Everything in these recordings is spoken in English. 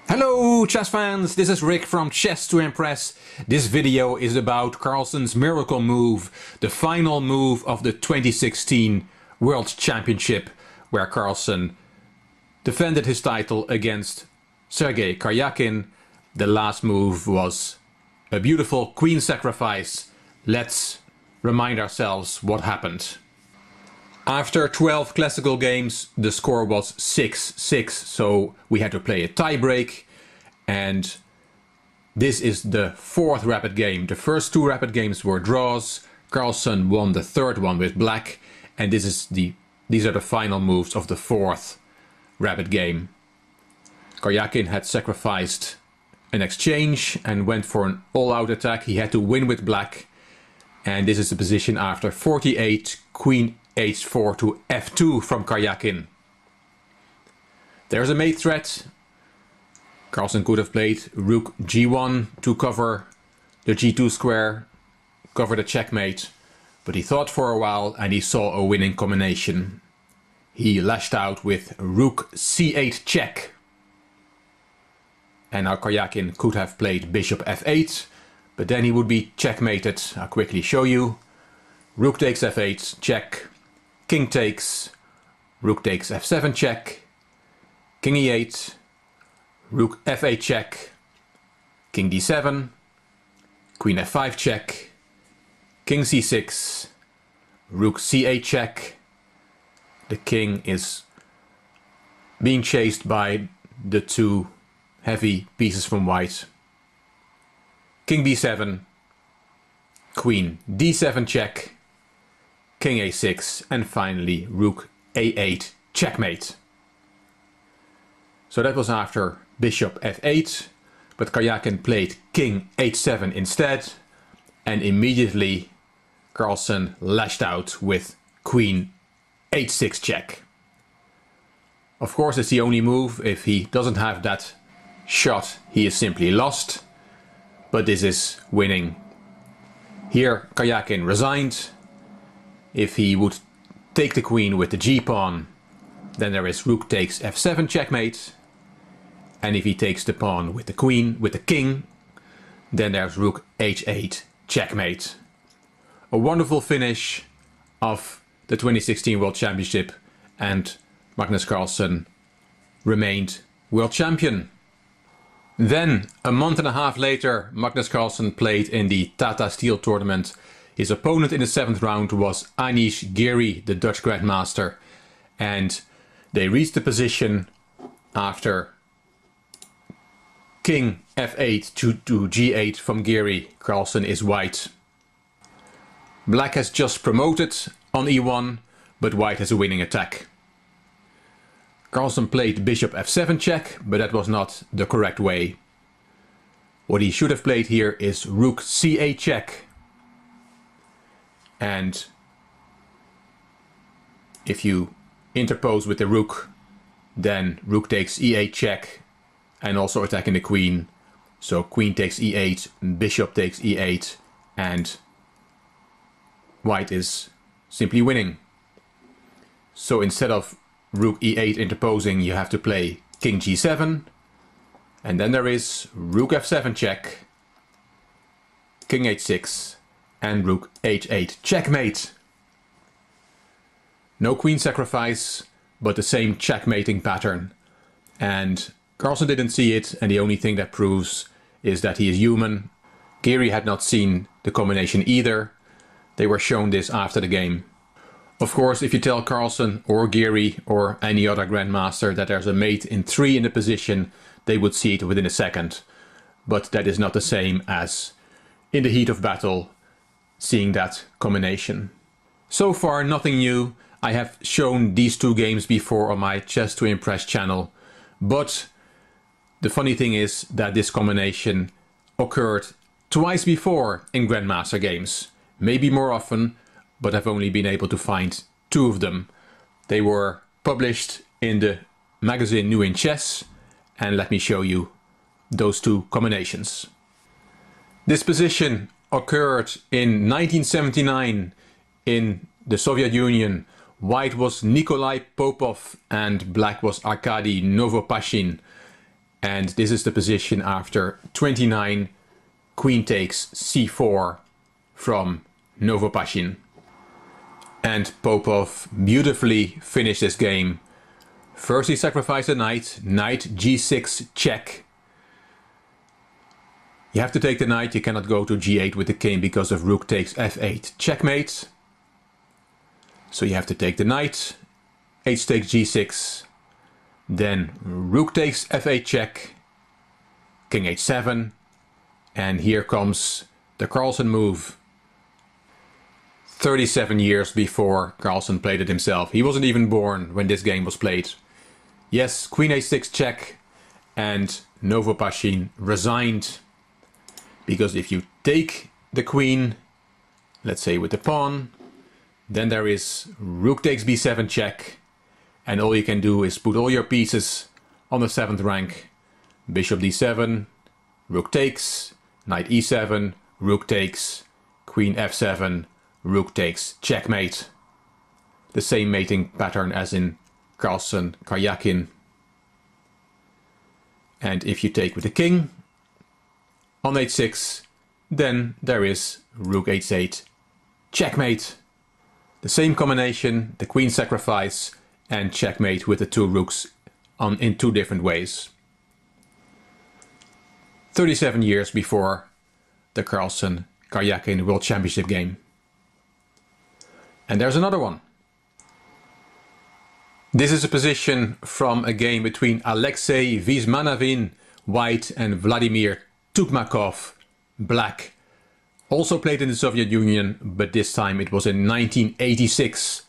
Hello chess fans, this is Rick from Chess to Impress. This video is about Carlsen's miracle move, the final move of the 2016 World Championship, where Carlsen defended his title against Sergei Karyakin. The last move was a beautiful queen sacrifice. Let's remind ourselves what happened. After 12 classical games, the score was 6-6, so we had to play a tiebreak, and this is the fourth rapid game. The first two rapid games were draws. Carlsen won the third one with black, and these are the final moves of the fourth rapid game. Karyakin had sacrificed an exchange and went for an all-out attack. He had to win with black, and this is the position after 48, Queen h4 to f2 from Karyakin. There's a mate threat. Carlsen could have played rook g1 to cover the g2 square, cover the checkmate, but he thought for a while and he saw a winning combination. He lashed out with rook c8 check. And now Karyakin could have played bishop f8, but then he would be checkmated. I'll quickly show you. Rook takes f8, check. King takes, rook takes f7 check, king e8, rook f8 check, king d7, queen f5 check, king c6, rook c8 check. The king is being chased by the two heavy pieces from white. King b7, queen d7 check, king a6, and finally rook a8 checkmate. So that was after bishop f8, but Karyakin played king h7 instead, and immediately Carlsen lashed out with queen h6 check. Of course, it's the only move. If he doesn't have that shot, he is simply lost, but this is winning. Here Karyakin resigned. If he would take the queen with the g-pawn, then there is rook takes f7 checkmate. And if he takes the pawn with the queen, with the king, then there's rook h8 checkmate. A wonderful finish of the 2016 World Championship, and Magnus Carlsen remained world champion. Then, a month and a half later, Magnus Carlsen played in the Tata Steel tournament. His opponent in the 7th round was Anish Giri, the Dutch Grandmaster, and they reached the position after king f8 to g8 from Giri. Carlsen is white. Black has just promoted on e1, but white has a winning attack. Carlsen played bishop f7 check, but that was not the correct way. What he should have played here is rook c8 check. And if you interpose with the rook, then rook takes e8 check, and also attacking the queen. So queen takes e8, bishop takes e8, and white is simply winning. So instead of rook e8 interposing, you have to play king g7, and then there is rook f7 check, king h6, and rook h8 checkmate. No queen sacrifice, but the same checkmating pattern. And Carlsen didn't see it, and the only thing that proves is that he is human. Giri had not seen the combination either. They were shown this after the game. Of course, if you tell Carlsen or Giri or any other Grandmaster that there's a mate in 3 in the position, they would see it within a second. But that is not the same as in the heat of battle seeing that combination. So far, nothing new. I have shown these two games before on my Chess to Impress channel, but the funny thing is that this combination occurred twice before in Grandmaster games. Maybe more often, but I've only been able to find 2 of them. They were published in the magazine New in Chess, and let me show you those 2 combinations. This position occurred in 1979 in the Soviet Union. White was Nikolai Popov and black was Arkady Novopashin. And this is the position after 29, queen takes c4 from Novopashin. And Popov beautifully finished this game. First he sacrificed a knight, knight g6 check. You have to take the knight, you cannot go to g8 with the king because of rook takes f8 checkmate. So you have to take the knight, h takes g6, then rook takes f8 check, king h7, and here comes the Carlsen move. 37 years before Carlsen played it himself. He wasn't even born when this game was played. Yes, queen h6 check, and Novopashin resigned. Because if you take the queen, let's say with the pawn, then there is rook takes b7 check, and all you can do is put all your pieces on the 7th rank. Bishop d7, rook takes, knight e7, rook takes, queen f7, rook takes checkmate. The same mating pattern as in Carlsen, Karjakin. And if you take with the king on h6, then there is rook h8 checkmate. The same combination, the queen sacrifice and checkmate with the two rooks in two different ways. 37 years before the Carlsen Karjakin World Championship game. And there's another one. This is a position from a game between Alexei Vismanavin, white, and Vladimir Tukmakov, black. Also played in the Soviet Union, but this time it was in 1986,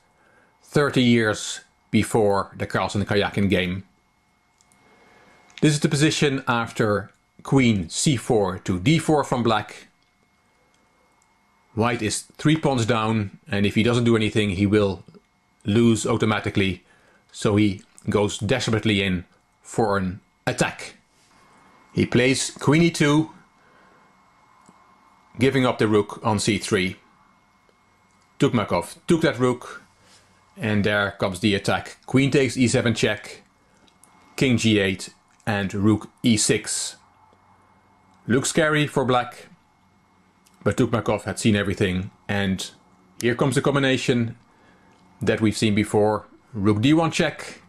30 years before the Carlsen Karjakin game. This is the position after queen c4 to d4 from black. White is 3 pawns down, and if he doesn't do anything he will lose automatically, so he goes desperately in for an attack. He plays queen e2, giving up the rook on c3. Tukmakov took that rook, and there comes the attack. Queen takes e7 check, king g8, and rook e6. Looks scary for black, but Tukmakov had seen everything, and here comes the combination that we've seen before. Rook d1 check,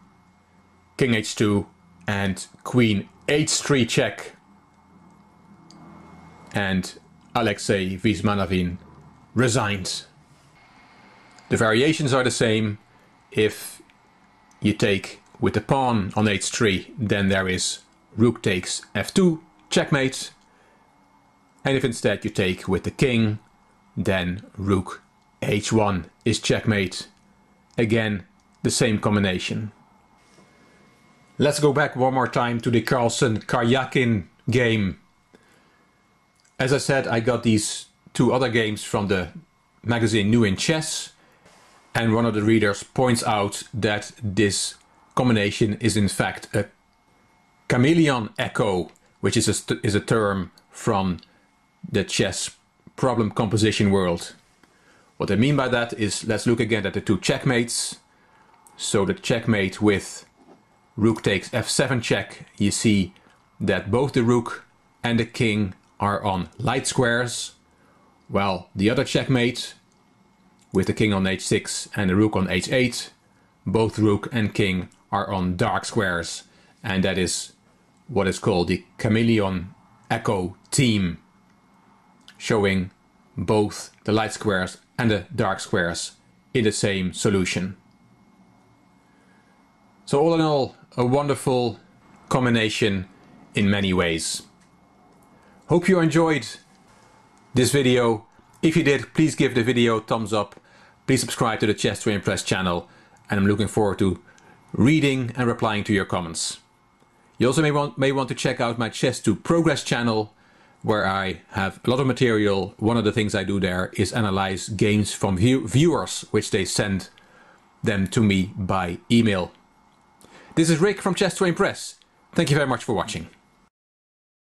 king h2, and queen h3 check. And Alexei Vismanavin resigned. The variations are the same. If you take with the pawn on h3, then there is rook takes f2 checkmate. And if instead you take with the king, then rook h1 is checkmate. Again, the same combination. Let's go back one more time to the Carlsen Karjakin game. As I said, I got these two other games from the magazine New in Chess, and one of the readers points out that this combination is in fact a Chameleon echo, which is a term from the chess problem composition world. What I mean by that is, let's look again at the two checkmates. So the checkmate with rook takes f7 check, you see that both the rook and the king are on light squares, while the other checkmate with the king on h6 and the rook on h8, both rook and king are on dark squares, and that is what is called the Chameleon echo team, showing both the light squares and the dark squares in the same solution. So all in all, a wonderful combination in many ways. Hope you enjoyed this video. If you did, please give the video a thumbs up. Please subscribe to the Chess to Impress channel, and I'm looking forward to reading and replying to your comments. You also may want to check out my Chess to Progress channel, where I have a lot of material. One of the things I do there is analyze games from viewers, which they send them to me by email. This is Rick from Chess to Impress. Thank you very much for watching.